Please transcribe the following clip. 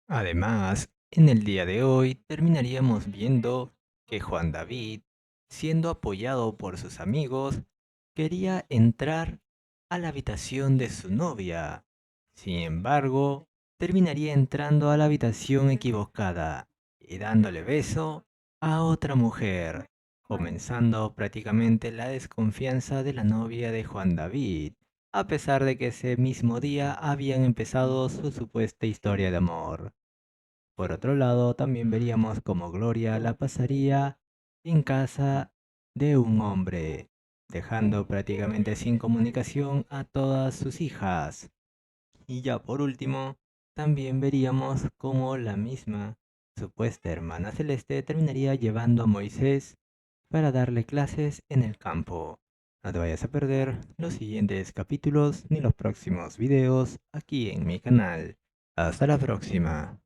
Además, en el día de hoy terminaríamos viendo que Juan David, siendo apoyado por sus amigos, quería entrar a la habitación de su novia. Sin embargo, terminaría entrando a la habitación equivocada y dándole beso a otra mujer, comenzando prácticamente la desconfianza de la novia de Juan David, a pesar de que ese mismo día habían empezado su supuesta historia de amor. Por otro lado, también veríamos cómo Gloria la pasaría en casa de un hombre, dejando prácticamente sin comunicación a todas sus hijas. Y ya por último, también veríamos cómo la misma supuesta hermana celeste terminaría llevando a Moisés para darle clases en el campo. No te vayas a perder los siguientes capítulos ni los próximos videos aquí en mi canal. Hasta la próxima.